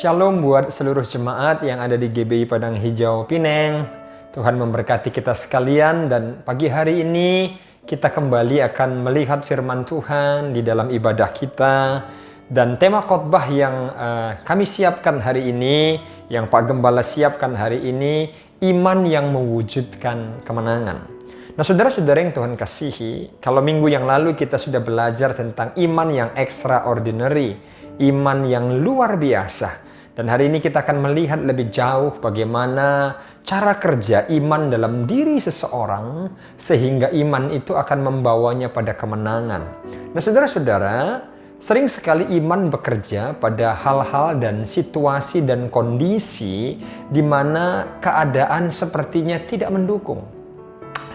Shalom buat seluruh jemaat yang ada di GBI Padang Hijau Pineng. Tuhan memberkati kita sekalian dan pagi hari ini kita kembali akan melihat firman Tuhan di dalam ibadah kita. Dan tema khotbah yang kami siapkan hari ini, yang Pak Gembala siapkan hari ini, iman yang mewujudkan kemenangan. Nah, saudara-saudara yang Tuhan kasihi, kalau minggu yang lalu kita sudah belajar tentang iman yang extraordinary, iman yang luar biasa. Dan hari ini kita akan melihat lebih jauh bagaimana cara kerja iman dalam diri seseorang sehingga iman itu akan membawanya pada kemenangan. Nah, saudara-saudara, sering sekali iman bekerja pada hal-hal dan situasi dan kondisi di mana keadaan sepertinya tidak mendukung.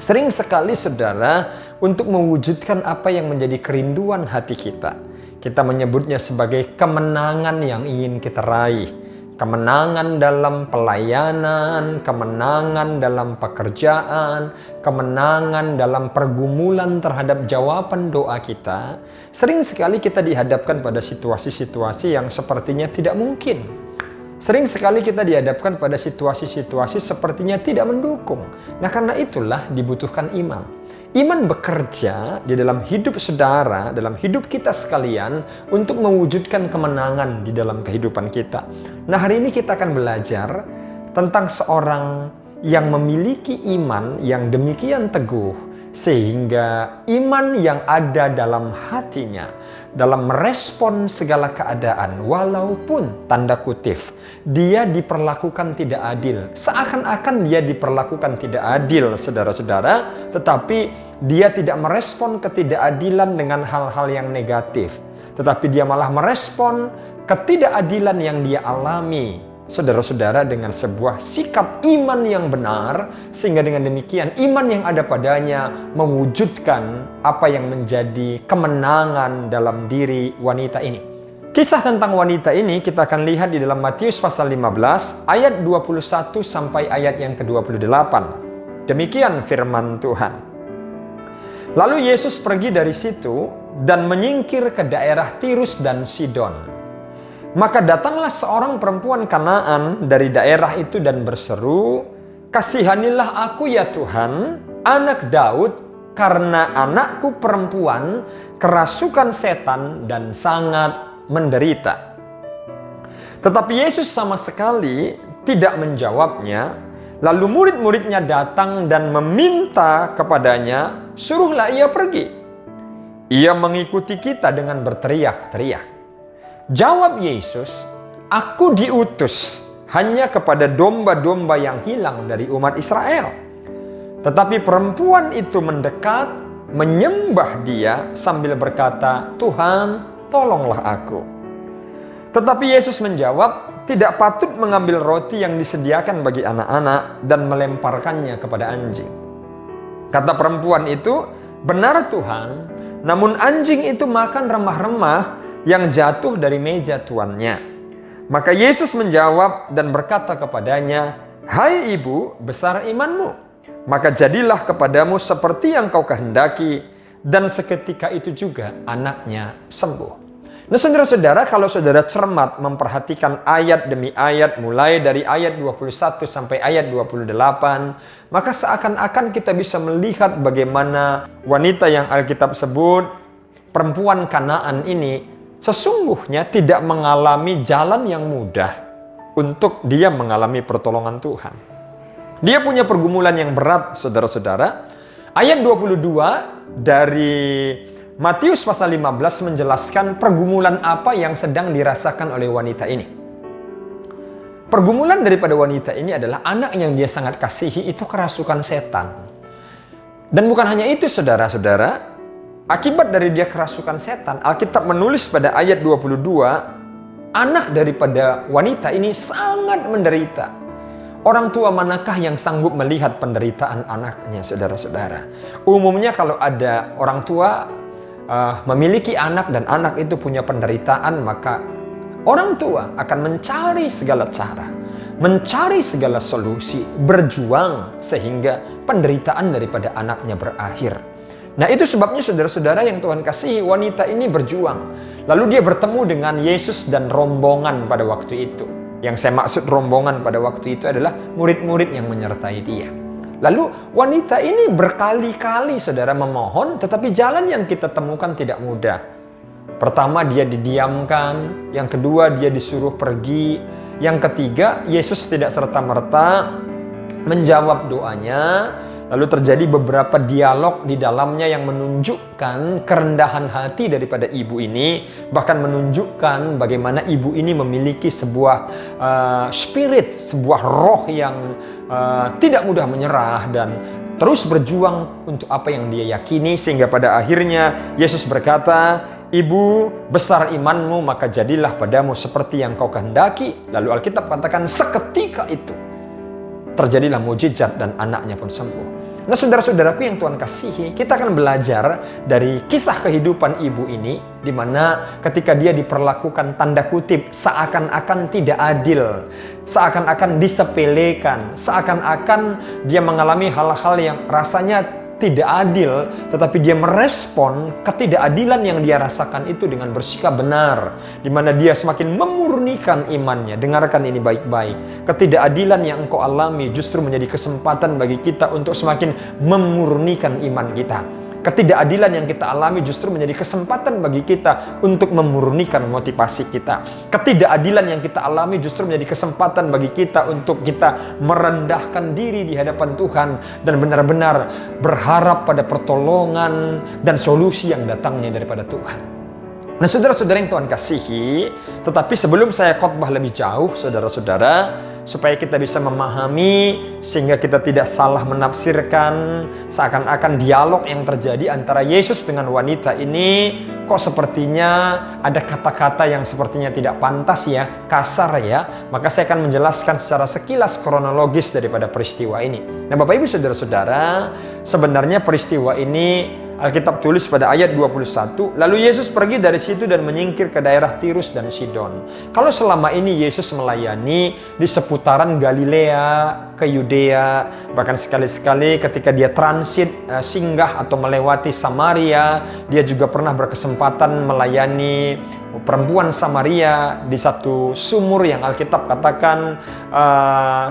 Sering sekali, saudara, untuk mewujudkan apa yang menjadi kerinduan hati kita, kita menyebutnya sebagai kemenangan yang ingin kita raih. Kemenangan dalam pelayanan, kemenangan dalam pekerjaan, kemenangan dalam pergumulan terhadap jawaban doa kita. Sering sekali kita dihadapkan pada situasi-situasi yang sepertinya tidak mungkin. Sering sekali kita dihadapkan pada situasi-situasi sepertinya tidak mendukung. Nah, karena itulah dibutuhkan iman. Iman bekerja di dalam hidup saudara, dalam hidup kita sekalian untuk mewujudkan kemenangan di dalam kehidupan kita. Nah, hari ini kita akan belajar tentang seorang yang memiliki iman yang demikian teguh sehingga iman yang ada dalam hatinya dalam merespon segala keadaan walaupun tanda kutip dia diperlakukan tidak adil, seakan-akan dia diperlakukan tidak adil, saudara-saudara, tetapi dia tidak merespon ketidakadilan dengan hal-hal yang negatif, tetapi dia malah merespon ketidakadilan yang dia alami, saudara-saudara, dengan sebuah sikap iman yang benar, sehingga dengan demikian iman yang ada padanya mewujudkan apa yang menjadi kemenangan dalam diri wanita ini. Kisah tentang wanita ini kita akan lihat di dalam Matius pasal 15 ayat 21 sampai ayat yang ke-28. Demikian firman Tuhan. Lalu Yesus pergi dari situ dan menyingkir ke daerah Tirus dan Sidon. Maka datanglah seorang perempuan Kanaan dari daerah itu dan berseru, "Kasihanilah aku ya Tuhan, anak Daud, karena anakku perempuan kerasukan setan dan sangat menderita." Tetapi Yesus sama sekali tidak menjawabnya. Lalu murid-muridnya datang dan meminta kepadanya, "Suruhlah ia pergi." Ia mengikuti kita dengan berteriak-teriak. Jawab Yesus, "Aku diutus hanya kepada domba-domba yang hilang dari umat Israel." Tetapi perempuan itu mendekat, menyembah dia sambil berkata, "Tuhan, tolonglah aku." Tetapi Yesus menjawab, "Tidak patut mengambil roti yang disediakan bagi anak-anak dan melemparkannya kepada anjing." Kata perempuan itu, "Benar Tuhan, namun anjing itu makan remah-remah yang jatuh dari meja tuannya." Maka Yesus menjawab dan berkata kepadanya, "Hai ibu, besar imanmu, maka jadilah kepadamu seperti yang kau kehendaki." Dan seketika itu juga anaknya sembuh. Nah, saudara-saudara, kalau saudara cermat memperhatikan ayat demi ayat mulai dari ayat 21 sampai ayat 28, maka seakan-akan kita bisa melihat bagaimana wanita yang Alkitab sebut perempuan Kanaan ini sesungguhnya tidak mengalami jalan yang mudah untuk dia mengalami pertolongan Tuhan. Dia punya pergumulan yang berat, saudara-saudara. Ayat 22 dari Matius pasal 15 menjelaskan pergumulan apa yang sedang dirasakan oleh wanita ini. Pergumulan daripada wanita ini adalah anak yang dia sangat kasihi itu kerasukan setan. Dan bukan hanya itu, saudara-saudara, akibat dari dia kerasukan setan, Alkitab menulis pada ayat 22, anak daripada wanita ini sangat menderita. Orang tua manakah yang sanggup melihat penderitaan anaknya, saudara-saudara? Umumnya kalau ada orang tua memiliki anak dan anak itu punya penderitaan, maka orang tua akan mencari segala cara, mencari segala solusi, berjuang sehingga penderitaan daripada anaknya berakhir. Nah, itu sebabnya saudara-saudara yang Tuhan kasihi, wanita ini berjuang. Lalu dia bertemu dengan Yesus dan rombongan pada waktu itu. Yang saya maksud rombongan pada waktu itu adalah murid-murid yang menyertai dia. Lalu wanita ini berkali-kali saudara memohon, tetapi jalan yang kita temukan tidak mudah. Pertama, dia didiamkan. Yang kedua, dia disuruh pergi. Yang ketiga, Yesus tidak serta-merta menjawab doanya. Lalu terjadi beberapa dialog di dalamnya yang menunjukkan kerendahan hati daripada ibu ini. Bahkan menunjukkan bagaimana ibu ini memiliki sebuah spirit, sebuah roh yang tidak mudah menyerah dan terus berjuang untuk apa yang dia yakini. Sehingga pada akhirnya Yesus berkata, "Ibu, besar imanmu, maka jadilah padamu seperti yang kau kehendaki." Lalu Alkitab katakan seketika itu terjadilah mujizat dan anaknya pun sembuh. Nah, saudara-saudaraku yang Tuhan kasihi, kita akan belajar dari kisah kehidupan ibu ini, di mana ketika dia diperlakukan tanda kutip seakan-akan tidak adil, seakan-akan disepelekan, seakan-akan dia mengalami hal-hal yang rasanya tidak adil, tetapi dia merespon ketidakadilan yang dia rasakan itu dengan bersikap benar, di mana dia semakin memurnikan imannya. Dengarkan ini baik-baik. Ketidakadilan yang engkau alami justru menjadi kesempatan bagi kita untuk semakin memurnikan iman kita. Ketidakadilan yang kita alami justru menjadi kesempatan bagi kita untuk memurnikan motivasi kita. Ketidakadilan yang kita alami justru menjadi kesempatan bagi kita untuk kita merendahkan diri di hadapan Tuhan dan benar-benar berharap pada pertolongan dan solusi yang datangnya daripada Tuhan. Nah, saudara-saudara yang Tuhan kasihi, tetapi sebelum saya khotbah lebih jauh, saudara-saudara, supaya kita bisa memahami sehingga kita tidak salah menafsirkan seakan-akan dialog yang terjadi antara Yesus dengan wanita ini kok sepertinya ada kata-kata yang sepertinya tidak pantas ya, kasar ya. Maka saya akan menjelaskan secara sekilas kronologis daripada peristiwa ini. Nah, Bapak Ibu saudara-saudara, sebenarnya peristiwa ini Alkitab tulis pada ayat 21, lalu Yesus pergi dari situ dan menyingkir ke daerah Tirus dan Sidon. Kalau selama ini Yesus melayani di seputaran Galilea ke Yudea, bahkan sekali-sekali ketika dia transit singgah atau melewati Samaria, dia juga pernah berkesempatan melayani perempuan Samaria di satu sumur yang Alkitab katakan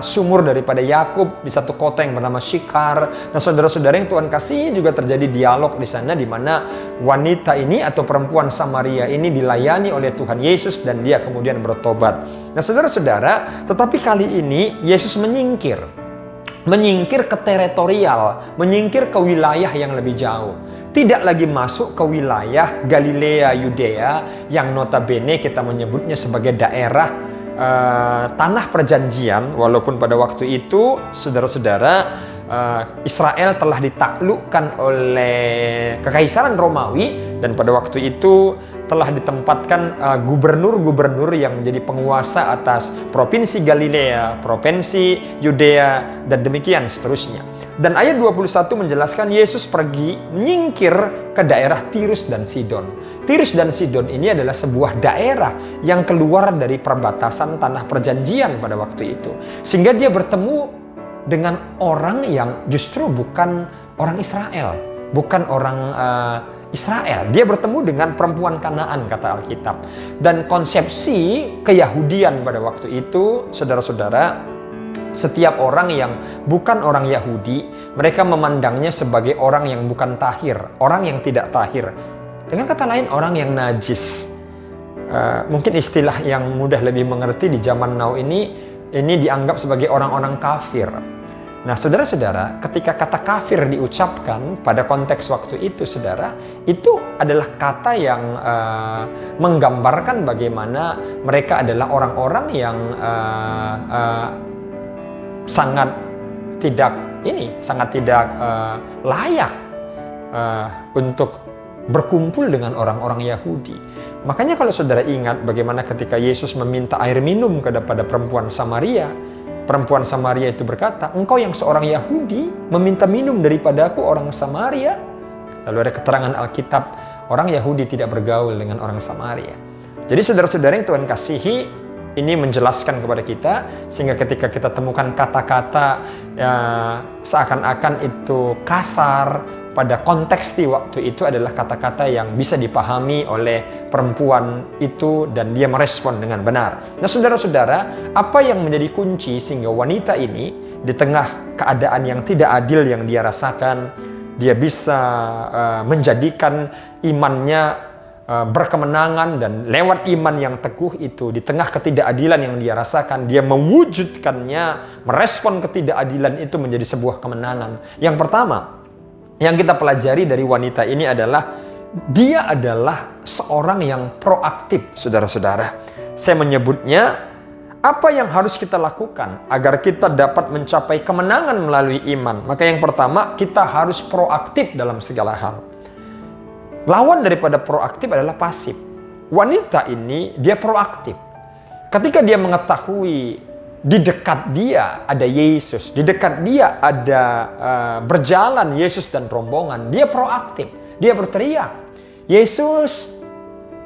sumur daripada Yakub di satu kota yang bernama Syikar. Nah, saudara-saudara yang Tuhan kasih, juga terjadi dialog di sana di mana wanita ini atau perempuan Samaria ini dilayani oleh Tuhan Yesus dan dia kemudian bertobat. Nah, saudara-saudara, tetapi kali ini Yesus menyingkir ke teritorial, menyingkir ke wilayah yang lebih jauh. Tidak lagi masuk ke wilayah Galilea, Yudea, yang notabene kita menyebutnya sebagai daerah tanah perjanjian, walaupun pada waktu itu, saudara-saudara, Israel telah ditaklukkan oleh Kekaisaran Romawi, dan pada waktu itu telah ditempatkan gubernur-gubernur yang menjadi penguasa atas provinsi Galilea, provinsi Yudea, dan demikian seterusnya. Dan ayat 21 menjelaskan Yesus pergi menyingkir ke daerah Tirus dan Sidon. Tirus dan Sidon ini adalah sebuah daerah yang keluar dari perbatasan tanah perjanjian pada waktu itu. Sehingga dia bertemu dengan orang yang justru bukan orang Israel, bukan orang Israel. Dia bertemu dengan perempuan Kanaan, kata Alkitab. Dan konsepsi keyahudian pada waktu itu, saudara-saudara, setiap orang yang bukan orang Yahudi, mereka memandangnya sebagai orang yang bukan tahir, orang yang tidak tahir. Dengan kata lain, orang yang najis. Mungkin istilah yang mudah lebih mengerti di zaman now ini dianggap sebagai orang-orang kafir. Nah, saudara-saudara, ketika kata kafir diucapkan pada konteks waktu itu, saudara, itu adalah kata yang menggambarkan bagaimana mereka adalah orang-orang yang sangat tidak layak untuk berkumpul dengan orang-orang Yahudi. Makanya kalau saudara ingat bagaimana ketika Yesus meminta air minum kepada perempuan Samaria, perempuan Samaria itu berkata, "Engkau yang seorang Yahudi meminta minum daripadaku orang Samaria?" Lalu ada keterangan Alkitab, orang Yahudi tidak bergaul dengan orang Samaria. Jadi saudara-saudara yang Tuhan kasihi, ini menjelaskan kepada kita, sehingga ketika kita temukan kata-kata seakan-akan itu kasar, pada konteks di waktu itu adalah kata-kata yang bisa dipahami oleh perempuan itu dan dia merespon dengan benar. Nah saudara-saudara, apa yang menjadi kunci sehingga wanita ini di tengah keadaan yang tidak adil yang dia rasakan, dia bisa menjadikan imannya berkemenangan, dan lewat iman yang teguh itu di tengah ketidakadilan yang dia rasakan, dia mewujudkannya, merespon ketidakadilan itu menjadi sebuah kemenangan. Yang pertama yang kita pelajari dari wanita ini adalah dia adalah seorang yang proaktif, saudara-saudara. Saya menyebutnya, apa yang harus kita lakukan agar kita dapat mencapai kemenangan melalui iman? Maka yang pertama, kita harus proaktif dalam segala hal. Lawan daripada proaktif adalah pasif. Wanita ini dia proaktif. Ketika dia mengetahui di dekat dia ada Yesus, di dekat dia ada berjalan Yesus dan rombongan, dia proaktif. Dia berteriak, Yesus,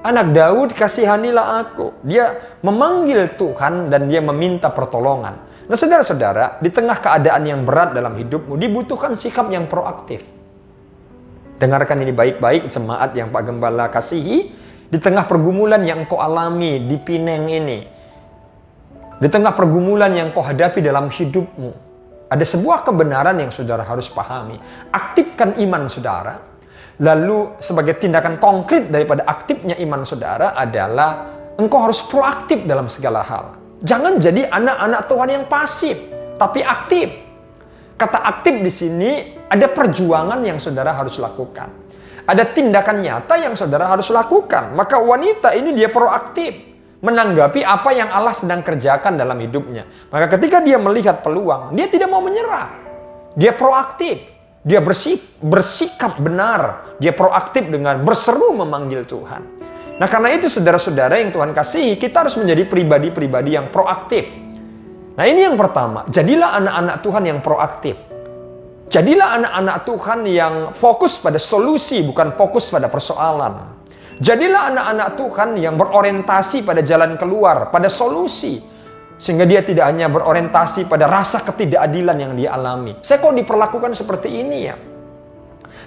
anak Daud, kasihanilah aku. Dia memanggil Tuhan dan dia meminta pertolongan. Nah saudara-saudara, di tengah keadaan yang berat dalam hidupmu, dibutuhkan sikap yang proaktif. Dengarkan ini baik-baik, jemaat yang Pak Gembala kasihi, di tengah pergumulan yang kau alami di Pineng ini, di tengah pergumulan yang kau hadapi dalam hidupmu, ada sebuah kebenaran yang saudara harus pahami. Aktifkan iman saudara. Lalu sebagai tindakan konkret daripada aktifnya iman saudara adalah engkau harus proaktif dalam segala hal. Jangan jadi anak-anak Tuhan yang pasif, tapi aktif. Kata aktif di sini ada perjuangan yang saudara harus lakukan. Ada tindakan nyata yang saudara harus lakukan. Maka wanita ini dia proaktif menanggapi apa yang Allah sedang kerjakan dalam hidupnya. Maka ketika dia melihat peluang, dia tidak mau menyerah. Dia proaktif. Dia bersikap benar. Dia proaktif dengan berseru memanggil Tuhan. Nah karena itu saudara-saudara yang Tuhan kasihi, kita harus menjadi pribadi-pribadi yang proaktif. Nah ini yang pertama, jadilah anak-anak Tuhan yang proaktif. Jadilah anak-anak Tuhan yang fokus pada solusi, bukan fokus pada persoalan. Jadilah anak-anak Tuhan yang berorientasi pada jalan keluar, pada solusi. Sehingga dia tidak hanya berorientasi pada rasa ketidakadilan yang dia alami. Saya kok diperlakukan seperti ini ya?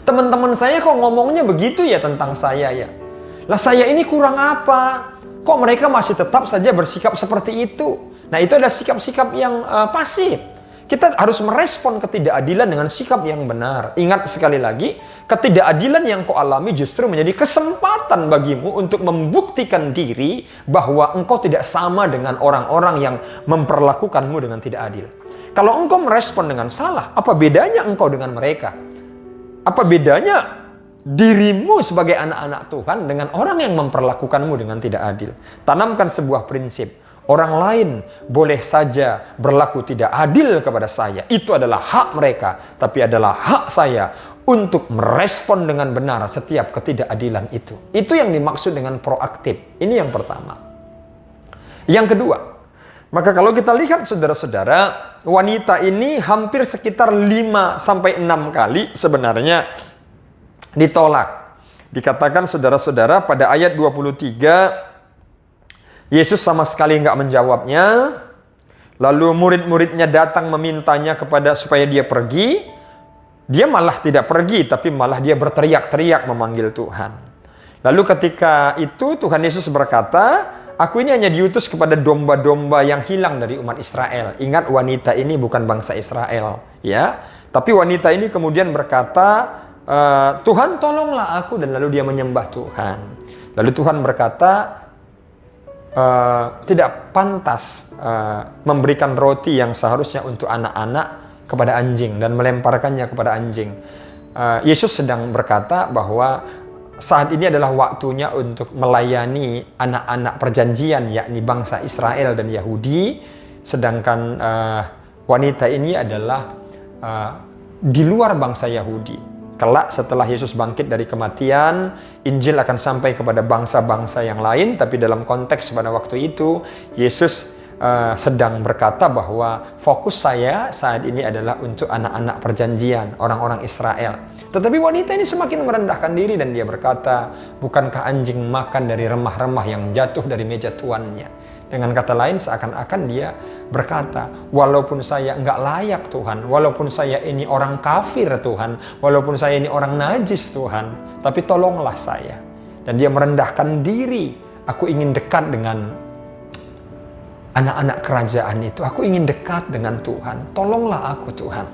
Teman-teman saya kok ngomongnya begitu ya tentang saya ya? Lah saya ini kurang apa? Kok mereka masih tetap saja bersikap seperti itu? Nah itu adalah sikap-sikap yang pasif. Kita harus merespon ketidakadilan dengan sikap yang benar. Ingat sekali lagi, ketidakadilan yang kau alami justru menjadi kesempatan bagimu untuk membuktikan diri bahwa engkau tidak sama dengan orang-orang yang memperlakukanmu dengan tidak adil. Kalau engkau merespon dengan salah, apa bedanya engkau dengan mereka? Apa bedanya dirimu sebagai anak-anak Tuhan dengan orang yang memperlakukanmu dengan tidak adil? Tanamkan sebuah prinsip. Orang lain boleh saja berlaku tidak adil kepada saya. Itu adalah hak mereka. Tapi adalah hak saya untuk merespon dengan benar setiap ketidakadilan itu. Itu yang dimaksud dengan proaktif. Ini yang pertama. Yang kedua, maka kalau kita lihat saudara-saudara, wanita ini hampir sekitar 5-6 kali sebenarnya ditolak. Dikatakan saudara-saudara pada ayat 23, Yesus sama sekali nggak menjawabnya. Lalu murid-muridnya datang memintanya supaya dia pergi. Dia malah tidak pergi, tapi malah dia berteriak-teriak memanggil Tuhan. Lalu ketika itu Tuhan Yesus berkata, aku ini hanya diutus kepada domba-domba yang hilang dari umat Israel. Ingat, wanita ini bukan bangsa Israel, ya. Tapi wanita ini kemudian berkata, Tuhan tolonglah aku, dan lalu dia menyembah Tuhan. Lalu Tuhan berkata, tidak pantas memberikan roti yang seharusnya untuk anak-anak kepada anjing dan melemparkannya kepada anjing. Yesus sedang berkata bahwa saat ini adalah waktunya untuk melayani anak-anak perjanjian, yakni bangsa Israel dan Yahudi, sedangkan wanita ini adalah di luar bangsa Yahudi. Kelak setelah Yesus bangkit dari kematian, Injil akan sampai kepada bangsa-bangsa yang lain, tapi dalam konteks pada waktu itu, Yesus sedang berkata bahwa fokus saya saat ini adalah untuk anak-anak perjanjian, orang-orang Israel. Tetapi wanita ini semakin merendahkan diri dan dia berkata, bukankah anjing makan dari remah-remah yang jatuh dari meja tuannya? Dengan kata lain, seakan-akan dia berkata, walaupun saya nggak layak Tuhan, walaupun saya ini orang kafir Tuhan, walaupun saya ini orang najis Tuhan, tapi tolonglah saya. Dan dia merendahkan diri. Aku ingin dekat dengan anak-anak kerajaan itu. Aku ingin dekat dengan Tuhan. Tolonglah aku Tuhan.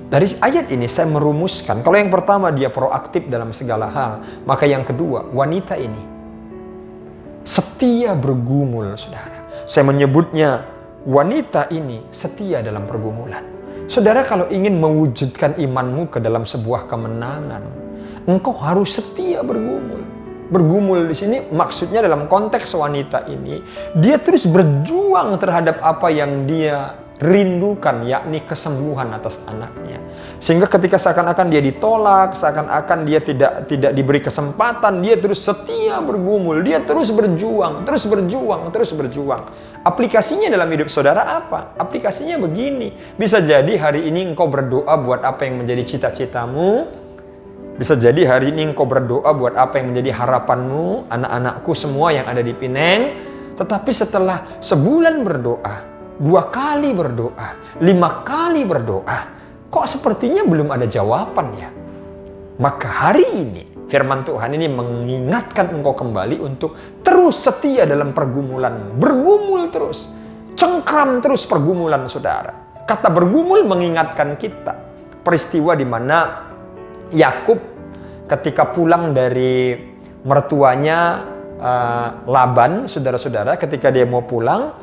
Dari ayat ini saya merumuskan, kalau yang pertama dia proaktif dalam segala hal, maka yang kedua, wanita ini setia bergumul, saudara. Saya menyebutnya wanita ini setia dalam pergumulan. Saudara, kalau ingin mewujudkan imanmu ke dalam sebuah kemenangan, engkau harus setia bergumul. Bergumul di sini maksudnya dalam konteks wanita ini, dia terus berjuang terhadap apa yang dia rindukan, yakni kesembuhan atas anaknya. Sehingga ketika seakan-akan dia ditolak, seakan-akan dia tidak diberi kesempatan, dia terus setia bergumul, dia terus berjuang, terus berjuang, terus berjuang. Aplikasinya dalam hidup saudara apa? Aplikasinya begini. Bisa jadi hari ini engkau berdoa buat apa yang menjadi cita-citamu. Bisa jadi hari ini engkau berdoa buat apa yang menjadi harapanmu, anak-anakku semua yang ada di Pineng. Tetapi setelah sebulan berdoa, 2 kali berdoa, 5 kali berdoa, kok sepertinya belum ada jawaban ya? Maka hari ini firman Tuhan ini mengingatkan engkau kembali untuk terus setia dalam pergumulanmu. Bergumul terus, cengkram terus pergumulan saudara. Kata bergumul mengingatkan kita peristiwa di mana Yakub ketika pulang dari mertuanya Laban, saudara-saudara, ketika dia mau pulang,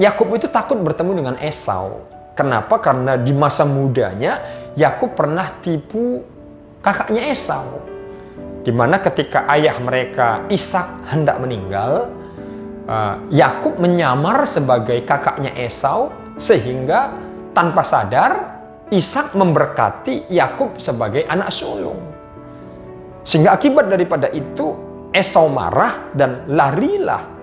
Yakub itu takut bertemu dengan Esau. Kenapa? Karena di masa mudanya Yakub pernah tipu kakaknya Esau. Di mana ketika ayah mereka Ishak hendak meninggal, Yakub menyamar sebagai kakaknya Esau sehingga tanpa sadar Ishak memberkati Yakub sebagai anak sulung. Sehingga akibat daripada itu Esau marah dan larilah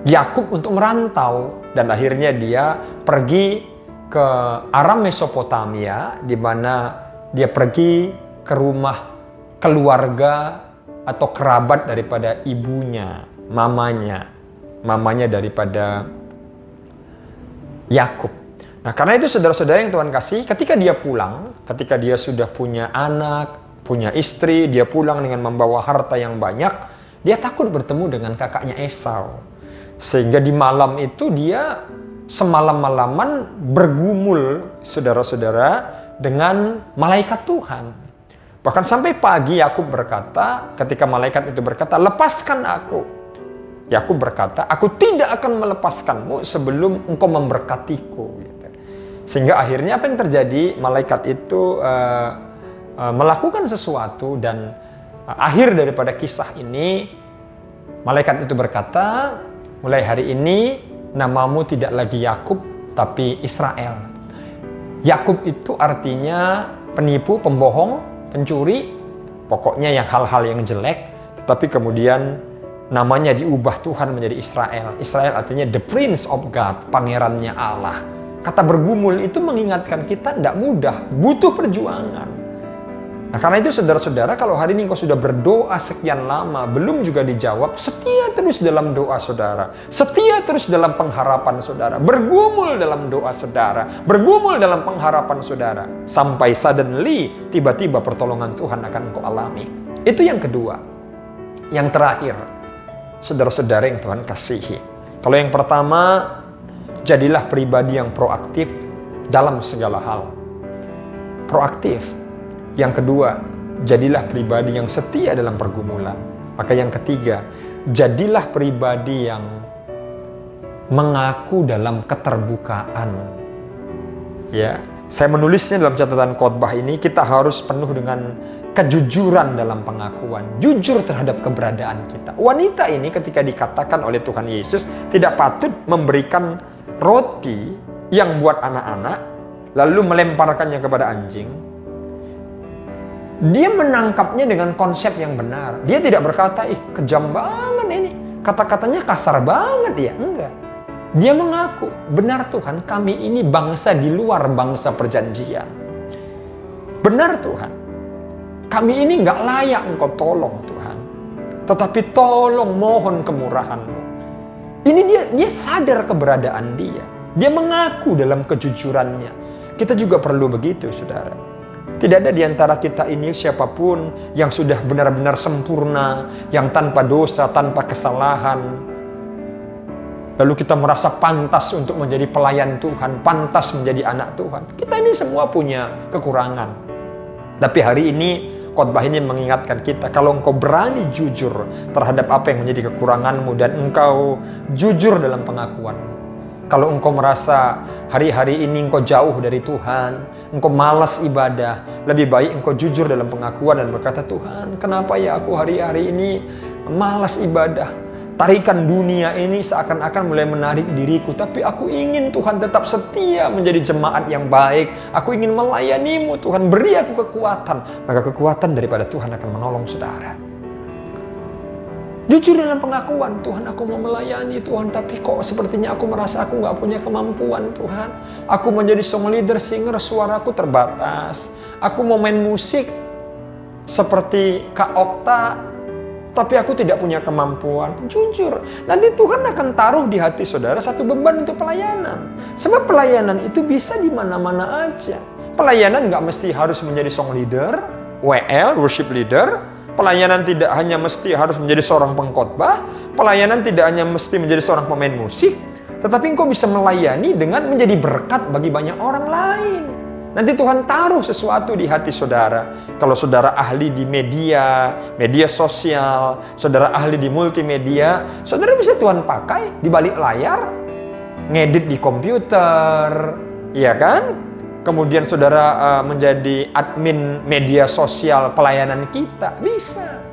Yakub untuk merantau, dan akhirnya dia pergi ke Aram Mesopotamia, di mana dia pergi ke rumah keluarga atau kerabat daripada ibunya, mamanya daripada Yakub. Nah, karena itu saudara-saudara yang Tuhan kasih, ketika dia pulang, ketika dia sudah punya anak, punya istri, dia pulang dengan membawa harta yang banyak, dia takut bertemu dengan kakaknya Esau. Sehingga di malam itu dia semalam-malaman bergumul, saudara-saudara, dengan malaikat Tuhan. Bahkan sampai pagi Yakub berkata, ketika malaikat itu berkata, "Lepaskan aku." Yakub berkata, "Aku tidak akan melepaskanmu sebelum engkau memberkatiku." Gitu. Sehingga akhirnya apa yang terjadi? Malaikat itu melakukan sesuatu, dan akhir daripada kisah ini, malaikat itu berkata, "Mulai hari ini namamu tidak lagi Yakub tapi Israel." Yakub itu artinya penipu, pembohong, pencuri, pokoknya yang hal-hal yang jelek, tetapi kemudian namanya diubah Tuhan menjadi Israel. Israel artinya the Prince of God, pangerannya Allah. Kata bergumul itu mengingatkan kita tidak mudah, butuh perjuangan. Nah, karena itu saudara-saudara, kalau hari ini engkau sudah berdoa sekian lama, belum juga dijawab, setia terus dalam doa saudara. Setia terus dalam pengharapan saudara. Bergumul dalam doa saudara. Bergumul dalam pengharapan saudara. Sampai suddenly, tiba-tiba pertolongan Tuhan akan engkau alami. Itu yang kedua. Yang terakhir, saudara-saudara yang Tuhan kasihi. Kalau yang pertama, jadilah pribadi yang proaktif dalam segala hal. Proaktif. Yang kedua, jadilah pribadi yang setia dalam pergumulan. Maka yang ketiga, jadilah pribadi yang mengaku dalam keterbukaan. Ya, saya menulisnya dalam catatan khotbah ini, kita harus penuh dengan kejujuran dalam pengakuan, jujur terhadap keberadaan kita. Wanita ini ketika dikatakan oleh Tuhan Yesus tidak patut memberikan roti yang buat anak-anak, lalu melemparkannya kepada anjing. Dia menangkapnya dengan konsep yang benar. Dia tidak berkata, "Ih, kejam banget ini. Kata-katanya kasar banget ya." Enggak. Dia mengaku, "Benar Tuhan, kami ini bangsa di luar bangsa perjanjian. Benar Tuhan, kami ini nggak layak Engkau tolong Tuhan. Tetapi tolong mohon kemurahan-Mu. Ini dia sadar keberadaan dia. Dia mengaku dalam kejujurannya. Kita juga perlu begitu, saudara. Tidak ada di antara kita ini siapapun yang sudah benar-benar sempurna, yang tanpa dosa, tanpa kesalahan. Lalu kita merasa pantas untuk menjadi pelayan Tuhan, pantas menjadi anak Tuhan. Kita ini semua punya kekurangan. Tapi hari ini khotbah ini mengingatkan kita, kalau engkau berani jujur terhadap apa yang menjadi kekuranganmu dan engkau jujur dalam pengakuanmu. Kalau engkau merasa hari-hari ini engkau jauh dari Tuhan, engkau malas ibadah, lebih baik engkau jujur dalam pengakuan dan berkata, Tuhan, kenapa ya aku hari-hari ini malas ibadah? Tarikan dunia ini seakan-akan mulai menarik diriku, tapi aku ingin Tuhan tetap setia menjadi jemaat yang baik. Aku ingin melayanimu, Tuhan, beri aku kekuatan. Maka kekuatan daripada Tuhan akan menolong saudara. Jujur dalam pengakuan, Tuhan, aku mau melayani Tuhan, tapi kok sepertinya aku merasa aku nggak punya kemampuan, Tuhan. Aku menjadi song leader, singer, suaraku terbatas. Aku mau main musik seperti Kak Okta, tapi aku tidak punya kemampuan. Jujur, nanti Tuhan akan taruh di hati saudara satu beban untuk pelayanan. Sebab pelayanan itu bisa di mana-mana aja. Pelayanan nggak mesti harus menjadi song leader, WL, worship leader. Pelayanan tidak hanya mesti harus menjadi seorang pengkhotbah. Pelayanan tidak hanya mesti menjadi seorang pemain musik. Tetapi engkau bisa melayani dengan menjadi berkat bagi banyak orang lain. Nanti Tuhan taruh sesuatu di hati saudara. Kalau saudara ahli di media sosial, saudara ahli di multimedia, saudara bisa Tuhan pakai di balik layar, ngedit di komputer, ya kan? Kemudian saudara menjadi admin media sosial pelayanan kita, bisa.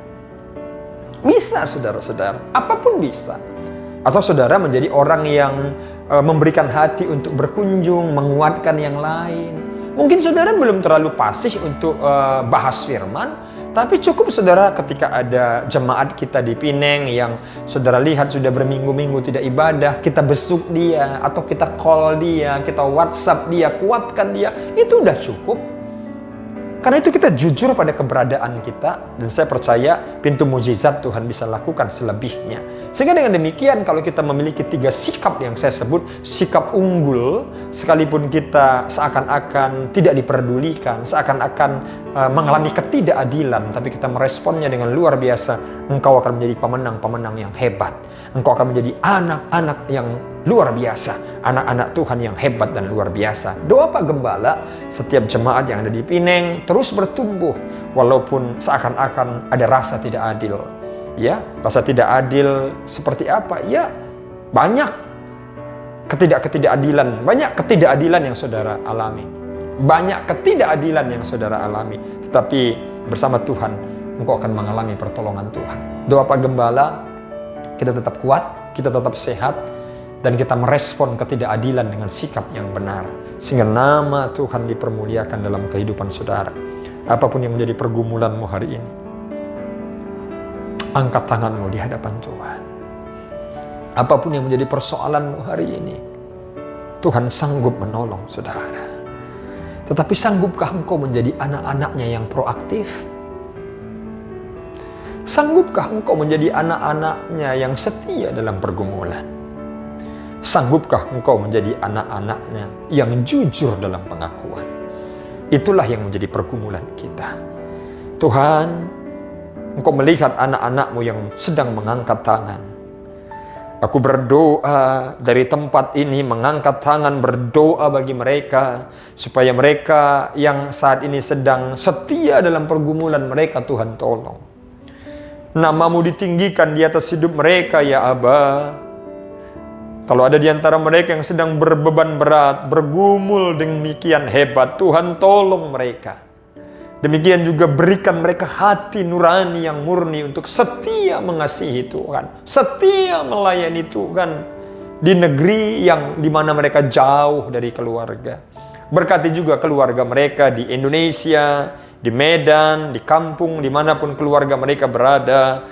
Bisa saudara-saudara, apapun bisa. Atau saudara menjadi orang yang memberikan hati untuk berkunjung, menguatkan yang lain. Mungkin saudara belum terlalu fasih untuk bahas firman, tapi cukup saudara ketika ada jemaat kita di Pineng yang saudara lihat sudah berminggu-minggu tidak ibadah, kita besuk dia, atau kita call dia, kita WhatsApp dia, kuatkan dia, itu udah cukup. Karena itu kita jujur pada keberadaan kita, dan saya percaya pintu mukjizat Tuhan bisa lakukan selebihnya. Sehingga dengan demikian kalau kita memiliki 3 sikap yang saya sebut, sikap unggul, sekalipun kita seakan-akan tidak diperdulikan, seakan-akan mengalami ketidakadilan, tapi kita meresponnya dengan luar biasa, engkau akan menjadi pemenang-pemenang yang hebat. Engkau akan menjadi anak-anak yang luar biasa, anak-anak Tuhan yang hebat dan luar biasa. Doa Pak Gembala, setiap jemaat yang ada di Pineng terus bertumbuh, walaupun seakan-akan ada rasa tidak adil. Ya, rasa tidak adil seperti apa? Ya, banyak ketidakadilan yang saudara alami. Banyak ketidakadilan yang saudara alami. Tetapi bersama Tuhan, engkau akan mengalami pertolongan Tuhan. Doa Pak Gembala, kita tetap kuat, kita tetap sehat, dan kita merespon ketidakadilan dengan sikap yang benar. Sehingga nama Tuhan dipermuliakan dalam kehidupan saudara. Apapun yang menjadi pergumulanmu hari ini, angkat tanganmu di hadapan Tuhan. Apapun yang menjadi persoalanmu hari ini, Tuhan sanggup menolong saudara. Tetapi sanggupkah engkau menjadi anak-anaknya yang proaktif? Sanggupkah engkau menjadi anak-anaknya yang setia dalam pergumulan? Sanggupkah engkau menjadi anak-anaknya yang jujur dalam pengakuan? Itulah yang menjadi pergumulan kita. Tuhan, engkau melihat anak-anakmu yang sedang mengangkat tangan. Aku berdoa dari tempat ini, mengangkat tangan berdoa bagi mereka, supaya mereka yang saat ini sedang setia dalam pergumulan mereka, Tuhan tolong. Namamu ditinggikan di atas hidup mereka, ya Aba. Kalau ada di antara mereka yang sedang berbeban berat, bergumul demikian hebat, Tuhan tolong mereka. Demikian juga berikan mereka hati nurani yang murni untuk setia mengasihi Tuhan, setia melayani Tuhan di negeri yang dimana mereka jauh dari keluarga. Berkati juga keluarga mereka di Indonesia, di Medan, di kampung, dimanapun keluarga mereka berada.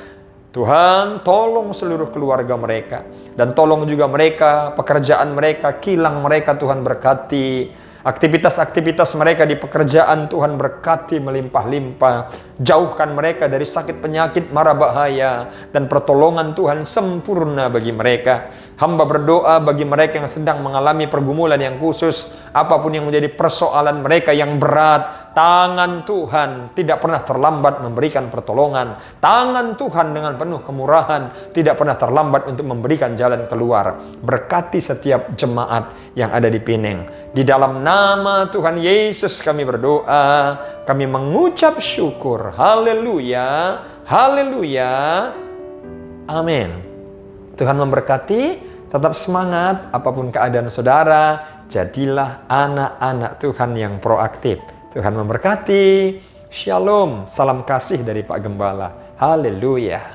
Tuhan, tolong seluruh keluarga mereka. Dan tolong juga mereka, pekerjaan mereka, kilang mereka Tuhan berkati. Aktivitas-aktivitas mereka di pekerjaan Tuhan berkati melimpah-limpah. Jauhkan mereka dari sakit penyakit mara bahaya, dan pertolongan Tuhan sempurna bagi mereka. Hamba berdoa bagi mereka yang sedang mengalami pergumulan yang khusus, apapun yang menjadi persoalan mereka yang berat, tangan Tuhan tidak pernah terlambat memberikan pertolongan. Tangan Tuhan dengan penuh kemurahan tidak pernah terlambat untuk memberikan jalan keluar. Berkati setiap jemaat yang ada di Pineng. Di dalam nama Tuhan Yesus kami berdoa, kami mengucap syukur. Haleluya, haleluya, amin. Tuhan memberkati, tetap semangat apapun keadaan saudara. Jadilah anak-anak Tuhan yang proaktif. Tuhan memberkati. Shalom, salam kasih dari Pak Gembala. Haleluya.